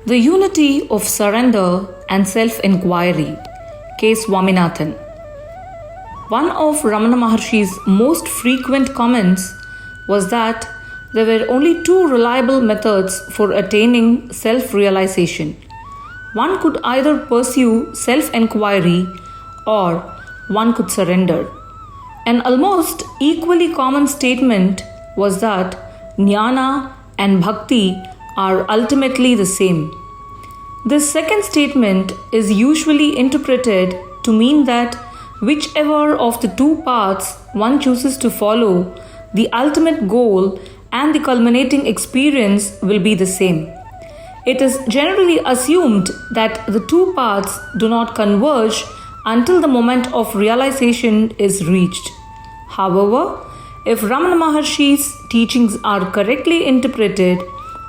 The Unity of Surrender and Self-Inquiry, K. Swaminathan. One of Ramana Maharshi's most frequent comments was that there were only two reliable methods for attaining self-realization. One could either pursue self-inquiry or one could surrender. An almost equally common statement was that jnana and bhakti are ultimately the same. This second statement is usually interpreted to mean that whichever of the two paths one chooses to follow, the ultimate goal and the culminating experience will be the same. It is generally assumed that the two paths do not converge until the moment of realization is reached. However, if Ramana Maharshi's teachings are correctly interpreted,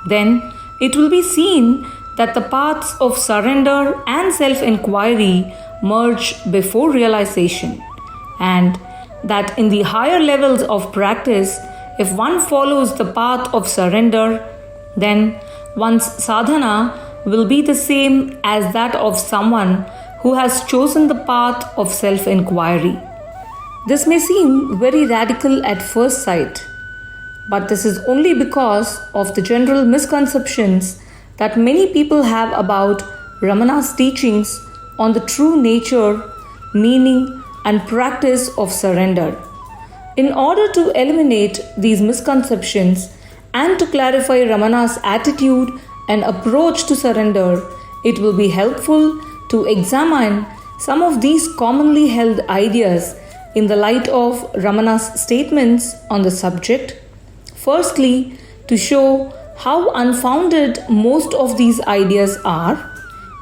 then it will be seen that the paths of surrender and self-inquiry merge before realization, and that in the higher levels of practice, if one follows the path of surrender, then one's sadhana will be the same as that of someone who has chosen the path of self-inquiry. This may seem very radical at first sight, but this is only because of the general misconceptions that many people have about Ramana's teachings on the true nature, meaning, and practice of surrender. In order to eliminate these misconceptions and to clarify Ramana's attitude and approach to surrender, it will be helpful to examine some of these commonly held ideas in the light of Ramana's statements on the subject. Firstly, to show how unfounded most of these ideas are,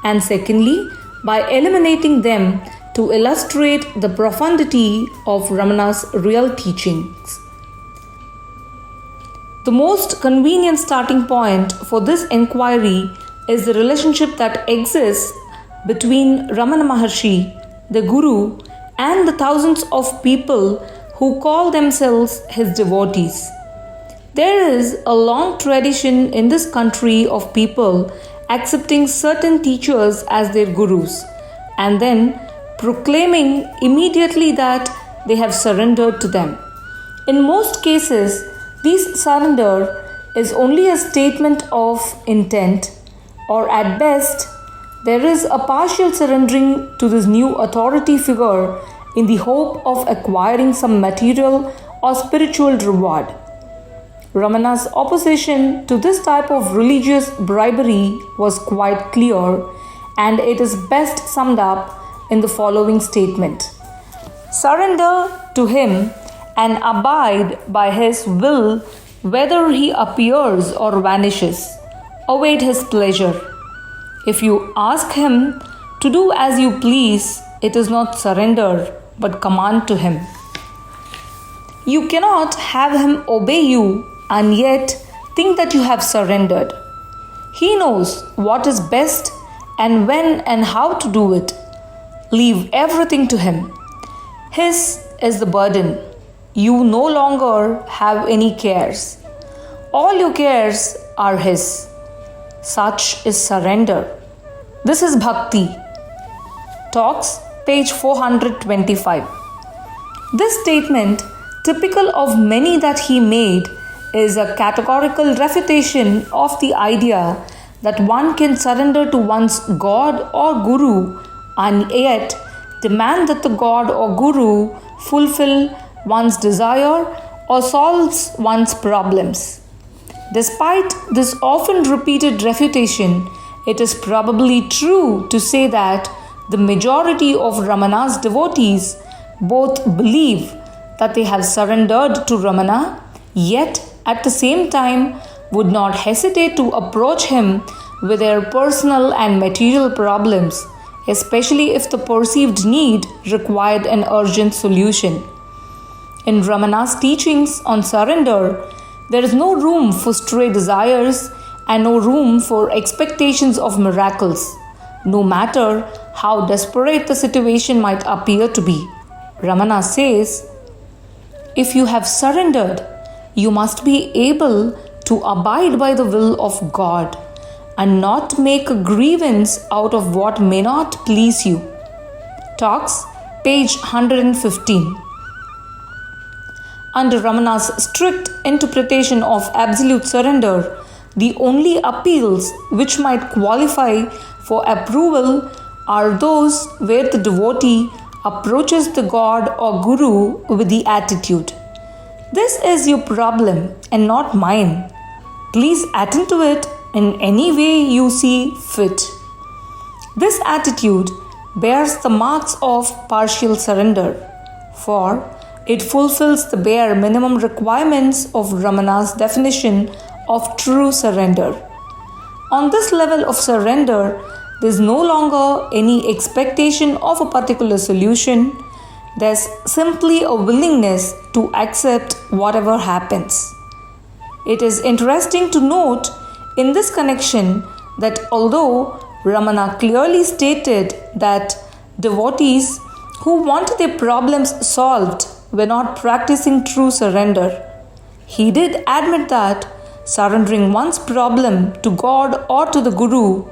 and secondly, by eliminating them to illustrate the profundity of Ramana's real teachings. The most convenient starting point for this inquiry is the relationship that exists between Ramana Maharshi, the Guru, and the thousands of people who call themselves his devotees. There is a long tradition in this country of people accepting certain teachers as their gurus and then proclaiming immediately that they have surrendered to them. In most cases, this surrender is only a statement of intent, or at best, there is a partial surrendering to this new authority figure in the hope of acquiring some material or spiritual reward. Ramana's opposition to this type of religious bribery was quite clear, and it is best summed up in the following statement: surrender to him and abide by his will, whether he appears or vanishes. Await his pleasure. If you ask him to do as you please, it is not surrender but command to him. You cannot have him obey you and yet think that you have surrendered. He knows what is best and when and how to do it. Leave everything to him. His is the burden. You no longer have any cares. All your cares are his. Such is surrender. This is bhakti. Talks, page 425. This statement, typical of many that he made, is a categorical refutation of the idea that one can surrender to one's God or Guru and yet demand that the God or Guru fulfill one's desire or solves one's problems. Despite this often repeated refutation, it is probably true to say that the majority of Ramana's devotees both believe that they have surrendered to Ramana, yet at the same time would not hesitate to approach him with their personal and material problems, especially if the perceived need required an urgent solution. In Ramana's teachings on surrender, there is no room for stray desires and no room for expectations of miracles, no matter how desperate the situation might appear to be. Ramana says, if you have surrendered, you must be able to abide by the will of God and not make a grievance out of what may not please you. Talks, page 115. Under Ramana's strict interpretation of absolute surrender, the only appeals which might qualify for approval are those where the devotee approaches the God or Guru with the attitude, "This is your problem and not mine. Please attend to it in any way you see fit." This attitude bears the marks of partial surrender, for it fulfills the bare minimum requirements of Ramana's definition of true surrender. On this level of surrender, there is no longer any expectation of a particular solution. There's simply a willingness to accept whatever happens. It is interesting to note in this connection that although Ramana clearly stated that devotees who wanted their problems solved were not practicing true surrender, he did admit that surrendering one's problem to God or to the Guru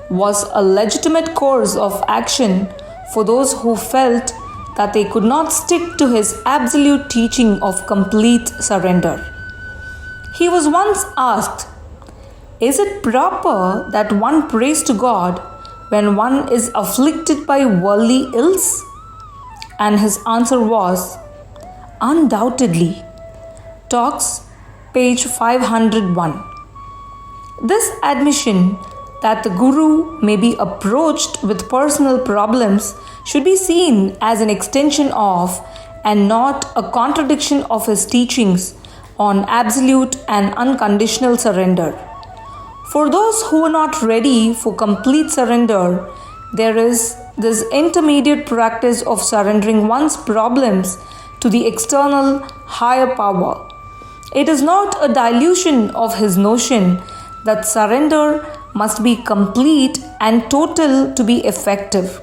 was a legitimate course of action for those who felt that they could not stick to his absolute teaching of complete surrender. He was once asked, "Is it proper that one prays to God when one is afflicted by worldly ills?" And his answer was, "Undoubtedly." Talks, page 501. This admission that the Guru may be approached with personal problems should be seen as an extension of and not a contradiction of his teachings on absolute and unconditional surrender. For those who are not ready for complete surrender, there is this intermediate practice of surrendering one's problems to the external higher power. It is not a dilution of his notion that surrender must be complete and total to be effective.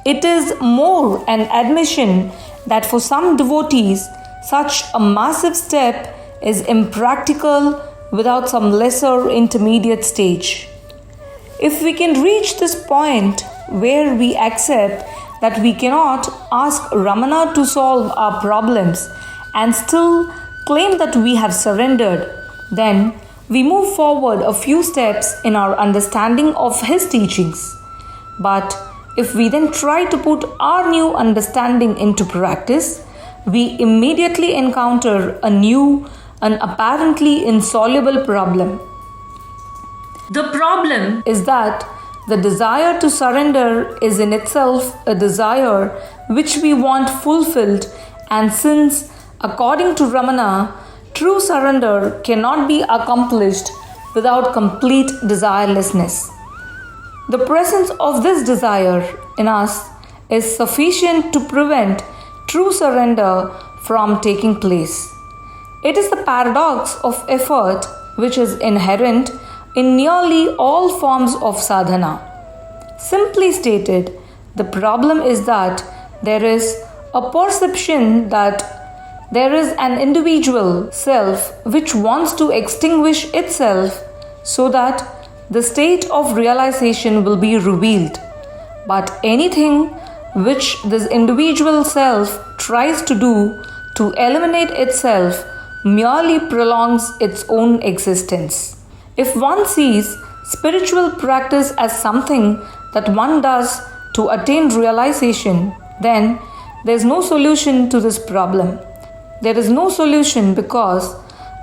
It is more an admission that for some devotees, such a massive step is impractical without some lesser intermediate stage. If we can reach this point where we accept that we cannot ask Ramana to solve our problems and still claim that we have surrendered, then we move forward a few steps in our understanding of his teachings. But if we then try to put our new understanding into practice, we immediately encounter a new and apparently insoluble problem. The problem is that the desire to surrender is in itself a desire which we want fulfilled, and since, according to Ramana, true surrender cannot be accomplished without complete desirelessness, the presence of this desire in us is sufficient to prevent true surrender from taking place. It is the paradox of effort which is inherent in nearly all forms of sadhana. Simply stated, the problem is that there is a perception that there is an individual self which wants to extinguish itself so that the state of realization will be revealed. But anything which this individual self tries to do to eliminate itself merely prolongs its own existence. If one sees spiritual practice as something that one does to attain realization, then there is no solution to this problem. There is no solution because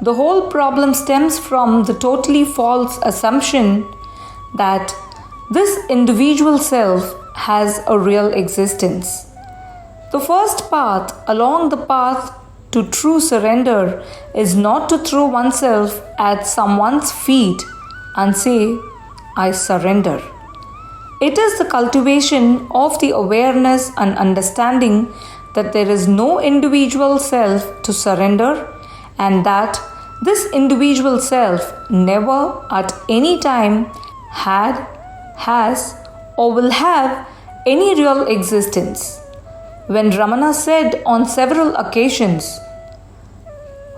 the whole problem stems from the totally false assumption that this individual self has a real existence. The first path along the path to true surrender is not to throw oneself at someone's feet and say, "I surrender." It is the cultivation of the awareness and understanding that there is no individual self to surrender, and that this individual self never at any time had, has, or will have any real existence. When Ramana said on several occasions,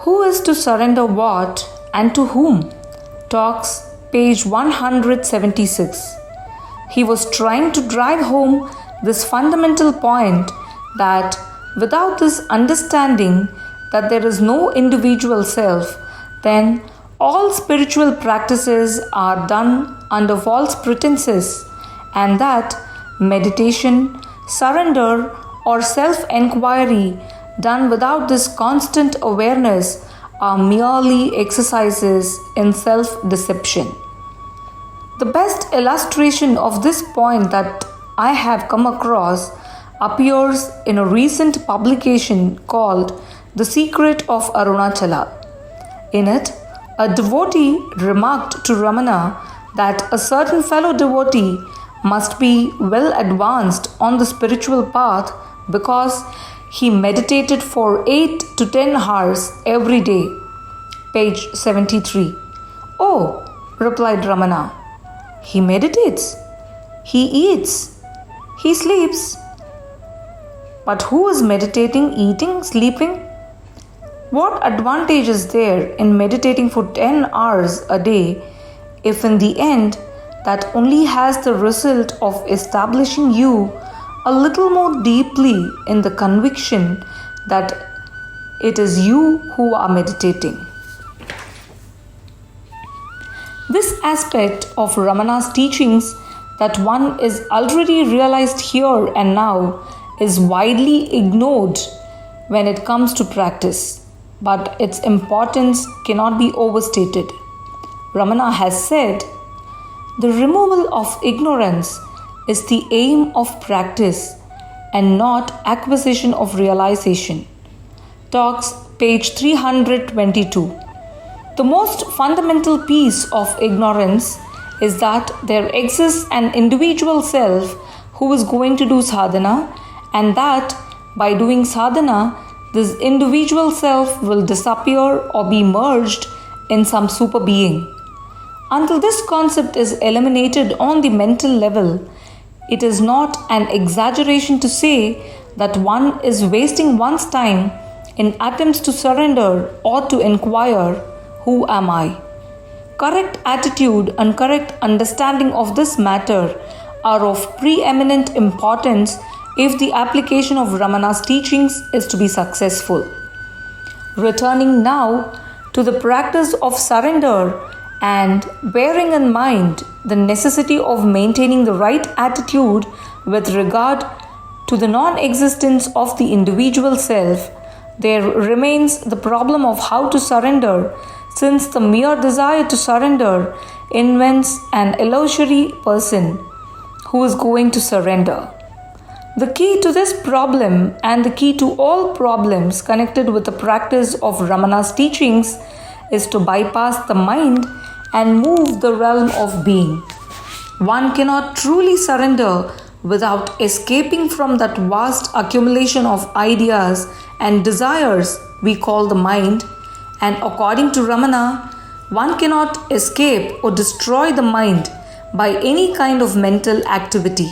"Who is to surrender what and to whom?" Talks, page 176. He was trying to drive home this fundamental point that without this understanding that there is no individual self, then all spiritual practices are done under false pretenses, and that meditation, surrender, or self-enquiry done without this constant awareness are merely exercises in self-deception. The best illustration of this point that I have come across appears in a recent publication called The Secret of Arunachala. In it, a devotee remarked to Ramana that a certain fellow devotee must be well advanced on the spiritual path because he meditated for 8 to 10 hours every day. Page 73. Oh, replied Ramana, he meditates, he eats, he sleeps. But who is meditating, eating, sleeping? What advantage is there in meditating for 10 hours a day if in the end that only has the result of establishing you a little more deeply in the conviction that it is you who are meditating? This aspect of Ramana's teachings that one is already realized here and now is widely ignored when it comes to practice, but its importance cannot be overstated. Ramana has said, the removal of ignorance is the aim of practice and not acquisition of realization. Talks, page 322. The most fundamental piece of ignorance is that there exists an individual self who is going to do sadhana, and that by doing sadhana, this individual self will disappear or be merged in some super being. Until this concept is eliminated on the mental level, it is not an exaggeration to say that one is wasting one's time in attempts to surrender or to inquire, who am I? Correct attitude and correct understanding of this matter are of preeminent importance if the application of Ramana's teachings is to be successful. Returning now to the practice of surrender and bearing in mind the necessity of maintaining the right attitude with regard to the non-existence of the individual self, there remains the problem of how to surrender, since the mere desire to surrender invents an illusory person who is going to surrender. The key to this problem and the key to all problems connected with the practice of Ramana's teachings is to bypass the mind and move the realm of being. One cannot truly surrender without escaping from that vast accumulation of ideas and desires we call the mind, and according to Ramana, one cannot escape or destroy the mind by any kind of mental activity.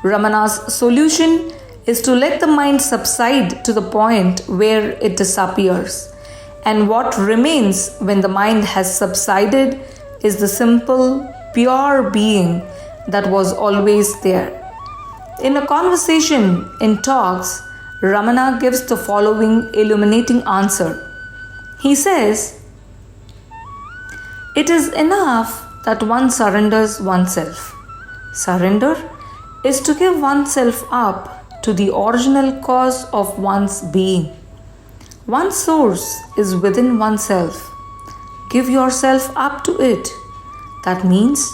Ramana's solution is to let the mind subside to the point where it disappears, and what remains when the mind has subsided is the simple, pure being that was always there. In a conversation in talks, Ramana gives the following illuminating answer. He says, it is enough that one surrenders oneself. Surrender is to give oneself up to the original cause of one's being. One's source is within oneself. Give yourself up to it. That means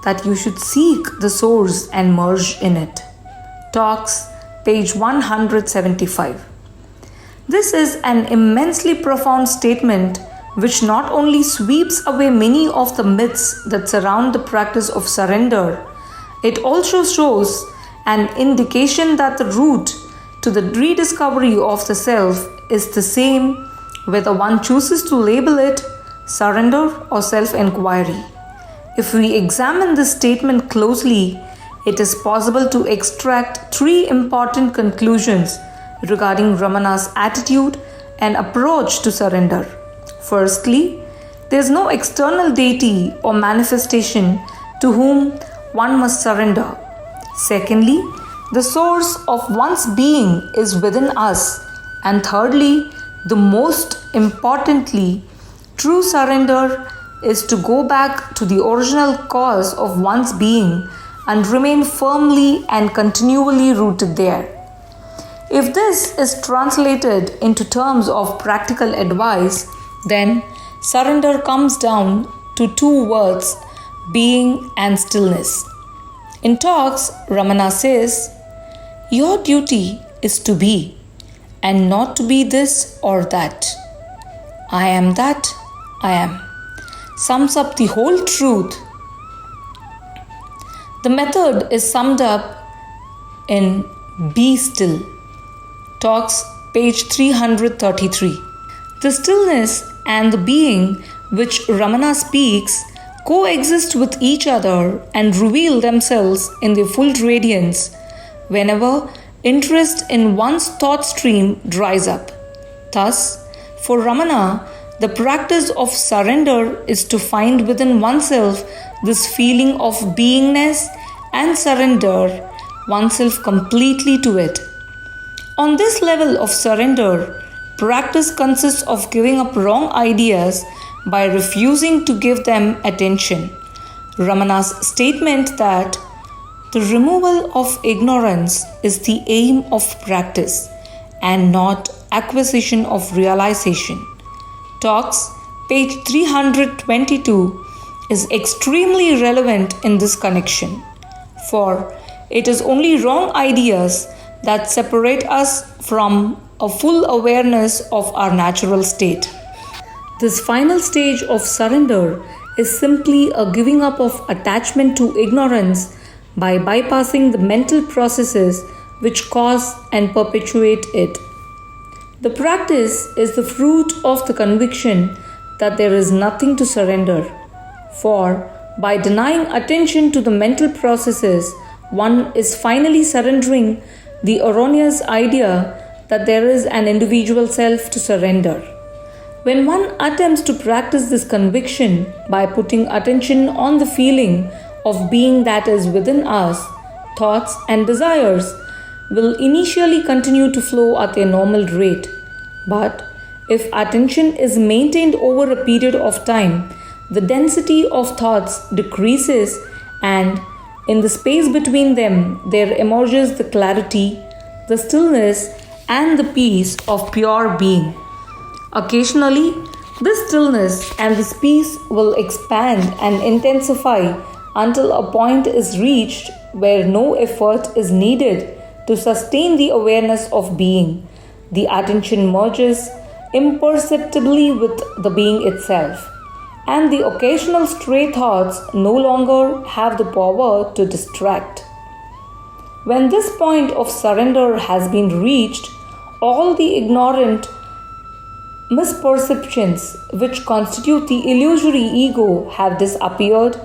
that you should seek the source and merge in it. Talks, page 175. This is an immensely profound statement which not only sweeps away many of the myths that surround the practice of surrender, it also shows an indication that the route to the rediscovery of the self is the same whether one chooses to label it surrender or self-enquiry. If we examine this statement closely, it is possible to extract 3 important conclusions regarding Ramana's attitude and approach to surrender. Firstly, There is no external deity or manifestation to whom one must surrender. Secondly, the source of one's being is within us. And thirdly, the most importantly, true surrender is to go back to the original cause of one's being and remain firmly and continually rooted there. If this is translated into terms of practical advice, then surrender comes down to two words, being and stillness. In talks, Ramana says, "Your duty is to be, and not to be this or that. I am that I am," sums up the whole truth. The method is summed up in Be Still. Talks, page 333. The stillness and the being which Ramana speaks coexist with each other and reveal themselves in their full radiance whenever interest in one's thought stream dries up. Thus, for Ramana, the practice of surrender is to find within oneself this feeling of beingness and surrender oneself completely to it. On this level of surrender, practice consists of giving up wrong ideas by refusing to give them attention. Ramana's statement that the removal of ignorance is the aim of practice and not acquisition of realization. Talks, page 322, is extremely relevant in this connection, for it is only wrong ideas that separate us from a full awareness of our natural state. This final stage of surrender is simply a giving up of attachment to ignorance by bypassing the mental processes which cause and perpetuate it. The practice is the fruit of the conviction that there is nothing to surrender, for by denying attention to the mental processes, one is finally surrendering the erroneous idea that there is an individual self to surrender. When one attempts to practice this conviction by putting attention on the feeling of being that is within us, thoughts and desires will initially continue to flow at their normal rate. But if attention is maintained over a period of time, the density of thoughts decreases, and in the space between them there emerges the clarity, the stillness, and the peace of pure being. Occasionally, this stillness and this peace will expand and intensify until a point is reached where no effort is needed to sustain the awareness of being. The attention merges imperceptibly with the being itself, and the occasional stray thoughts no longer have the power to distract. When this point of surrender has been reached, all the ignorant misperceptions which constitute the illusory ego have disappeared.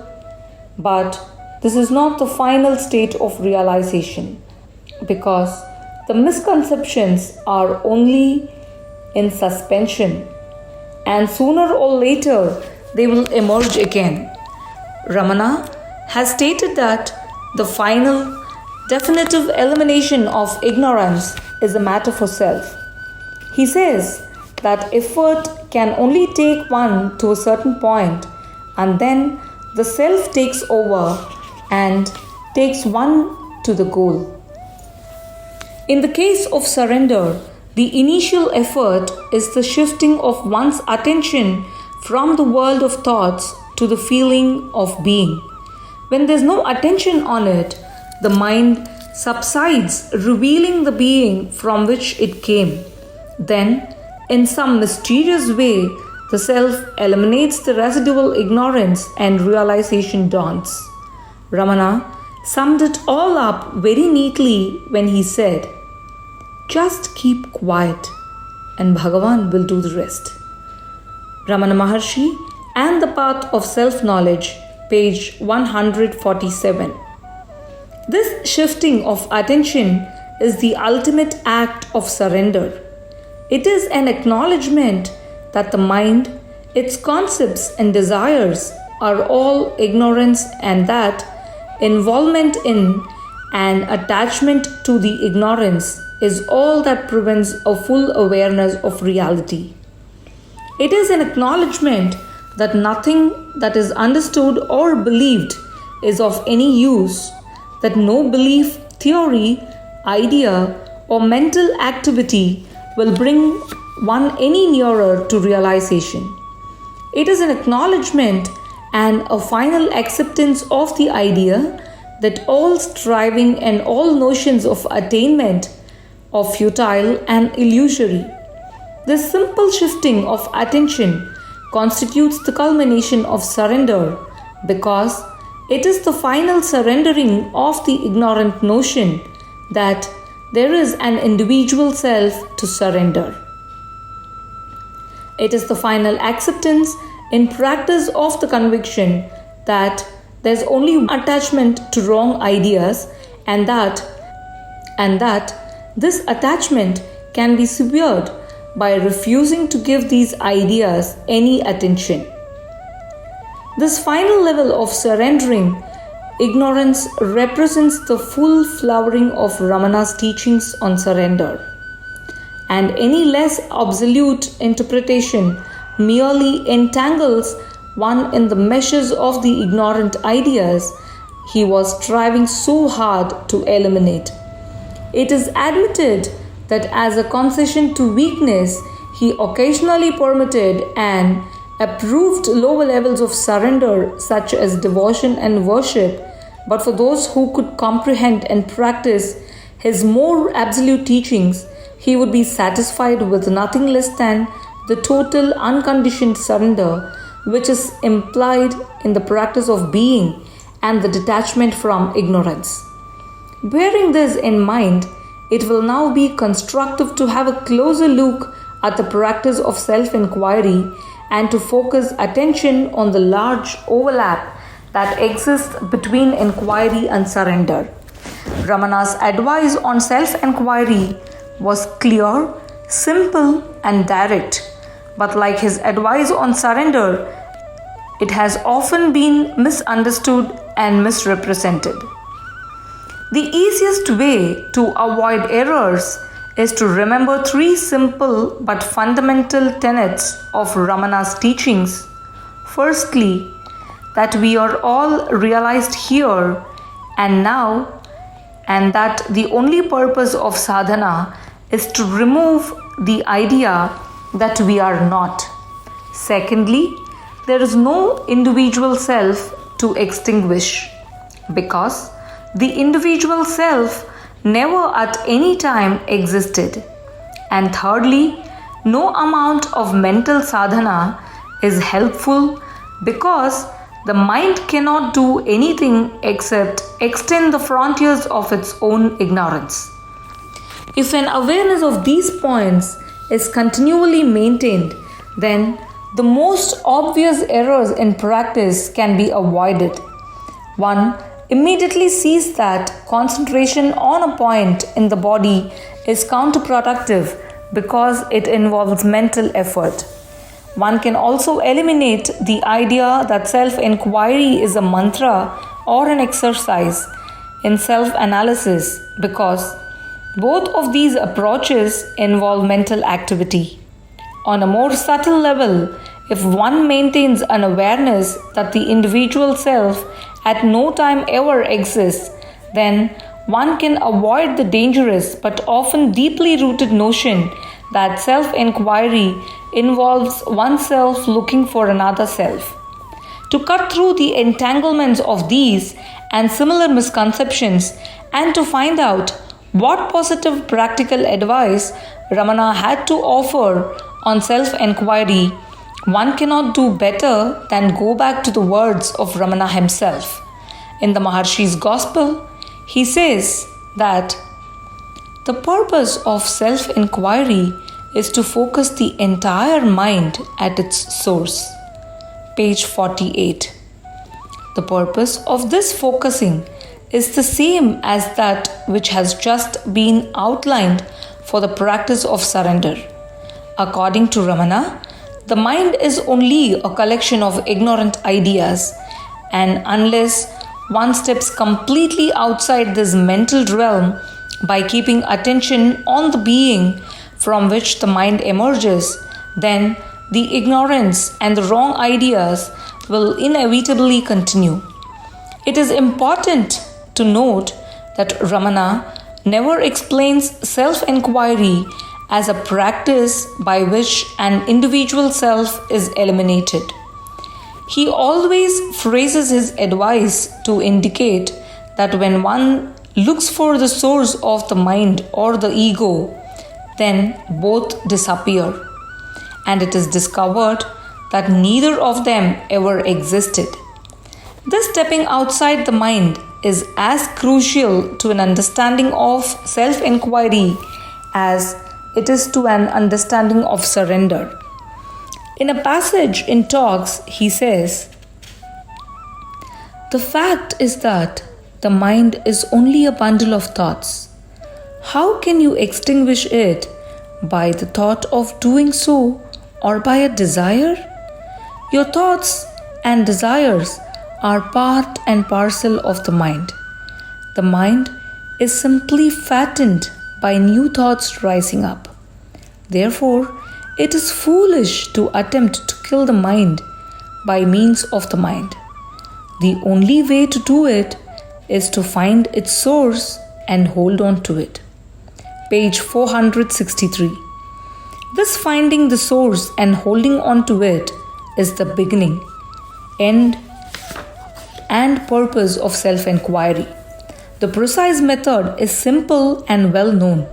But this is not the final state of realization, because the misconceptions are only in suspension, and sooner or later they will emerge again. Ramana has stated that the final, definitive elimination of ignorance is a matter for self. He says that effort can only take one to a certain point, and then the self takes over and takes one to the goal. In the case of surrender, the initial effort is the shifting of one's attention from the world of thoughts to the feeling of being. When there's no attention on it, the mind subsides, revealing the being from which it came. Then, in some mysterious way, the self eliminates the residual ignorance and realization dawns. Ramana summed it all up very neatly when he said, "Just keep quiet and Bhagavan will do the rest." Ramana Maharshi and the Path of Self-Knowledge, page 147. This shifting of attention is the ultimate act of surrender. It is an acknowledgement that the mind its concepts and desires are all ignorance, and that involvement in and attachment to the ignorance is all that prevents a full awareness of reality. It is an acknowledgement that nothing that is understood or believed is of any use, that no belief, theory, idea, or mental activity will bring one any nearer to realization. It is an acknowledgement and a final acceptance of the idea that all striving and all notions of attainment are futile and illusory. This simple shifting of attention constitutes the culmination of surrender, because it is the final surrendering of the ignorant notion that there is an individual self to surrender. It is the final acceptance in practice of the conviction that there is only attachment to wrong ideas, and that this attachment can be severed by refusing to give these ideas any attention. This final level of surrendering ignorance represents the full flowering of Ramana's teachings on surrender, and any less absolute interpretation merely entangles one in the meshes of the ignorant ideas he was striving so hard to eliminate. It is admitted that as a concession to weakness, he occasionally permitted and approved lower levels of surrender such as devotion and worship, but for those who could comprehend and practice his more absolute teachings, he would be satisfied with nothing less than the total unconditioned surrender which is implied in the practice of being and the detachment from ignorance. Bearing this in mind, it will now be constructive to have a closer look at the practice of self-inquiry and to focus attention on the large overlap that exists between inquiry and surrender. Ramana's advice on self-inquiry was clear, simple, and direct, but like his advice on surrender, it has often been misunderstood and misrepresented. The easiest way to avoid errors is to remember three simple but fundamental tenets of Ramana's teachings. Firstly, that we are all realized here and now, and that the only purpose of sadhana is to remove the idea that we are not. Secondly, there is no individual self to extinguish, because the individual self never at any time existed. And thirdly, no amount of mental sadhana is helpful, because the mind cannot do anything except extend the frontiers of its own ignorance. If an awareness of these points is continually maintained, then the most obvious errors in practice can be avoided. One immediately sees that concentration on a point in the body is counterproductive because it involves mental effort. One can also eliminate the idea that self-inquiry is a mantra or an exercise in self-analysis, because both of these approaches involve mental activity. On a more subtle level, if one maintains an awareness that the individual self at no time ever exists, then one can avoid the dangerous but often deeply rooted notion that self-inquiry involves oneself looking for another self. To cut through the entanglements of these and similar misconceptions, and to find out what positive practical advice Ramana had to offer on self-inquiry, one cannot do better than go back to the words of Ramana himself. In the Maharshi's Gospel, he says that the purpose of self-inquiry is to focus the entire mind at its source. Page 48. The purpose of this focusing is the same as that which has just been outlined for the practice of surrender. According to Ramana, The mind is only a collection of ignorant ideas, and unless one steps completely outside this mental realm by keeping attention on the being from which the mind emerges, then the ignorance and the wrong ideas will inevitably continue. It is important to note that Ramana never explains self-inquiry as a practice by which an individual self is eliminated. He always phrases his advice to indicate that when one looks for the source of the mind or the ego, then both disappear, and it is discovered that neither of them ever existed. This stepping outside the mind is as crucial to an understanding of self-inquiry as it is to an understanding of surrender. In a passage in Talks, he says, "The fact is that the mind is only a bundle of thoughts. How can you extinguish it by the thought of doing so or by a desire? Your thoughts and desires are part and parcel of the mind. The mind is simply fattened by new thoughts rising up. Therefore, it is foolish to attempt to kill the mind by means of the mind. The only way to do it is to find its source and hold on to it." Page 463. This finding the source and holding on to it is the beginning, end, and purpose of self-inquiry. The precise method is simple and well known.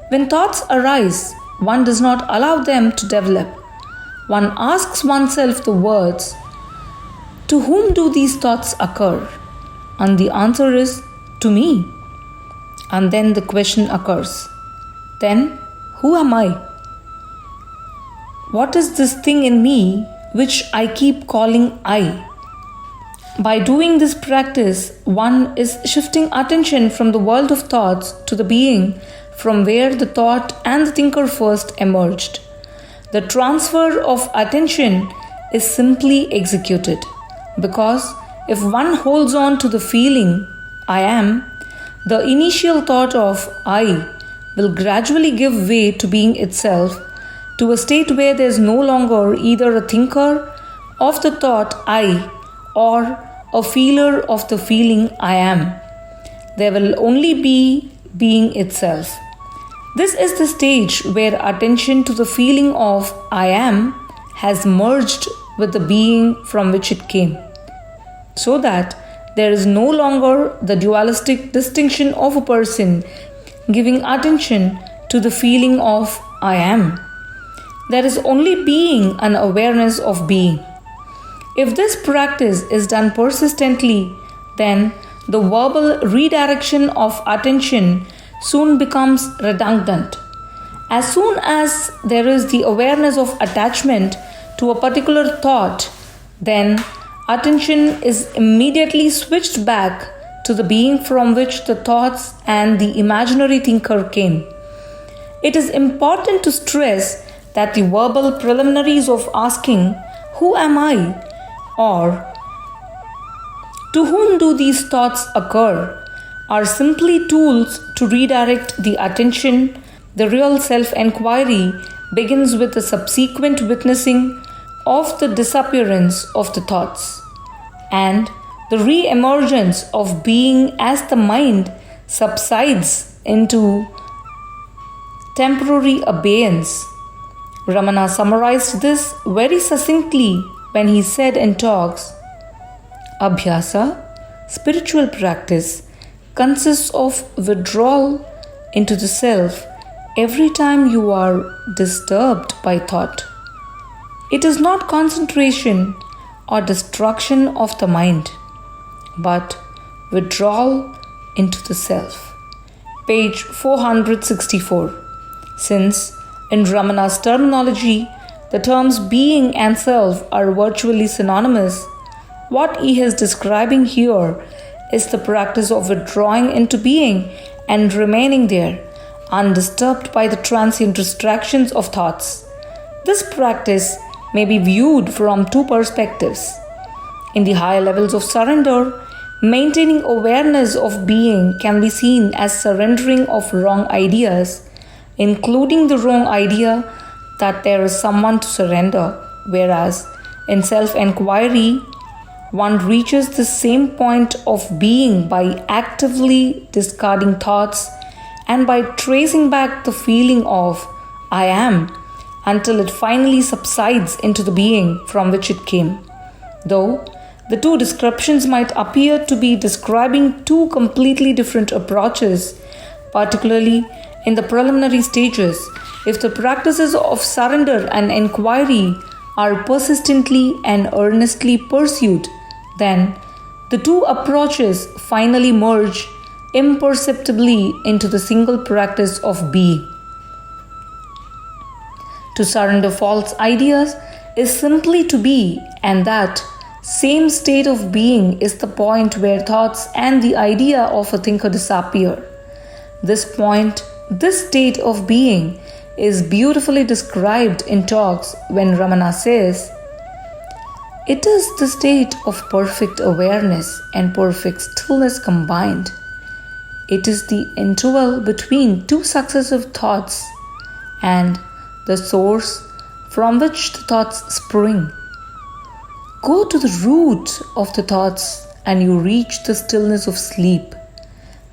When thoughts arise, one does not allow them to develop. One asks oneself the words, "To whom do these thoughts occur?" And the answer is, "To me." And then the question occurs, "Then who am I? What is this thing in me which I keep calling I?" By doing this practice, one is shifting attention from the world of thoughts to the being from where the thought and the thinker first emerged. The transfer of attention is simply executed, because if one holds on to the feeling I am, the initial thought of I will gradually give way to being itself, to a state where there is no longer either a thinker of the thought I or a feeler of the feeling I am. There will only be being itself. This is the stage where attention to the feeling of I am has merged with the being from which it came, so that there is no longer the dualistic distinction of a person giving attention to the feeling of I am. There is only being and awareness of being. If this practice is done persistently, then the verbal redirection of attention soon becomes redundant. As soon as there is the awareness of attachment to a particular thought, then attention is immediately switched back to the being from which the thoughts and the imaginary thinker came. It is important to stress that the verbal preliminaries of asking, "Who am I?" or "To whom do these thoughts occur?" are simply tools to redirect the attention. The real self-inquiry begins with the subsequent witnessing of the disappearance of the thoughts and the re-emergence of being as the mind subsides into temporary abeyance. Ramana summarized this very succinctly when he said in Talks, "Abhyasa, spiritual practice, consists of withdrawal into the self every time you are disturbed by thought. It is not concentration or destruction of the mind, but withdrawal into the self." Page 464. Since, in Ramana's terminology, the terms being and self are virtually synonymous, what he is describing here is the practice of withdrawing into being and remaining there, undisturbed by the transient distractions of thoughts. This practice may be viewed from two perspectives. In the higher levels of surrender, maintaining awareness of being can be seen as surrendering of wrong ideas, including the wrong idea that there is someone to surrender, whereas in self-inquiry, one reaches the same point of being by actively discarding thoughts and by tracing back the feeling of I am until it finally subsides into the being from which it came. Though the two descriptions might appear to be describing two completely different approaches, particularly in the preliminary stages, if the practices of surrender and inquiry are persistently and earnestly pursued, then the two approaches finally merge imperceptibly into the single practice of being. To surrender false ideas is simply to be, and that same state of being is the point where thoughts and the idea of a thinker disappear. This point, this state of being, is beautifully described in talks when Ramana says, "It is the state of perfect awareness and perfect stillness combined. It is the interval between two successive thoughts and the source from which the thoughts spring. Go to the root of the thoughts and you reach the stillness of sleep,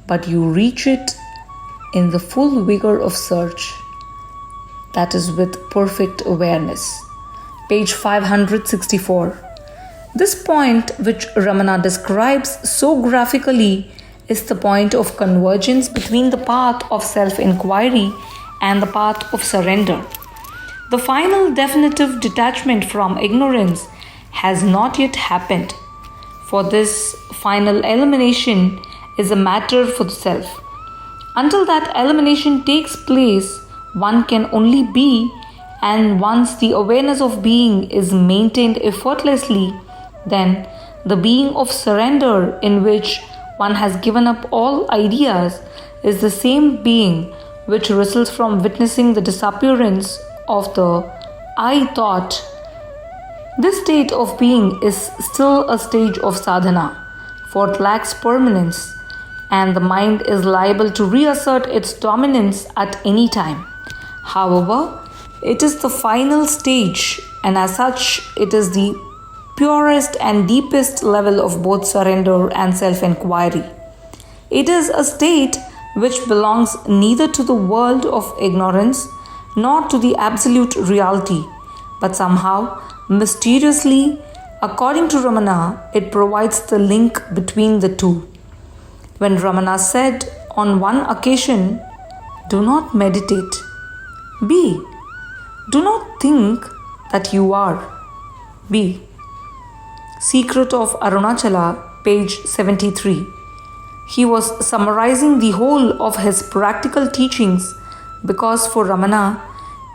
but you reach it in the full vigor of search, that is with perfect awareness." Page 564. This point, which Ramana describes so graphically, is the point of convergence between the path of self-inquiry and the path of surrender. The final definitive detachment from ignorance has not yet happened, for this final elimination is a matter for the self. Until that elimination takes place, one can only be, and once the awareness of being is maintained effortlessly, then the being of surrender in which one has given up all ideas is the same being which results from witnessing the disappearance of the I thought. This state of being is still a stage of sadhana, for it lacks permanence, and the mind is liable to reassert its dominance at any time. However, it is the final stage, and as such, it is the purest and deepest level of both surrender and self-inquiry. It is a state which belongs neither to the world of ignorance nor to the absolute reality, but somehow, mysteriously, according to Ramana, it provides the link between the two. When Ramana said on one occasion, "Do not meditate, be. Do not think that you are, be." Secret of Arunachala, page 73. He was summarizing the whole of his practical teachings because for Ramana,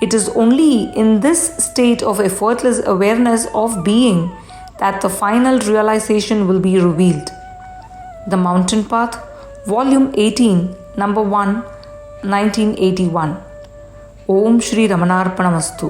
it is only in this state of effortless awareness of being that the final realization will be revealed. The Mountain Path, Volume 18, Number 1, 1981. Om Shri Ramanarpanamastu.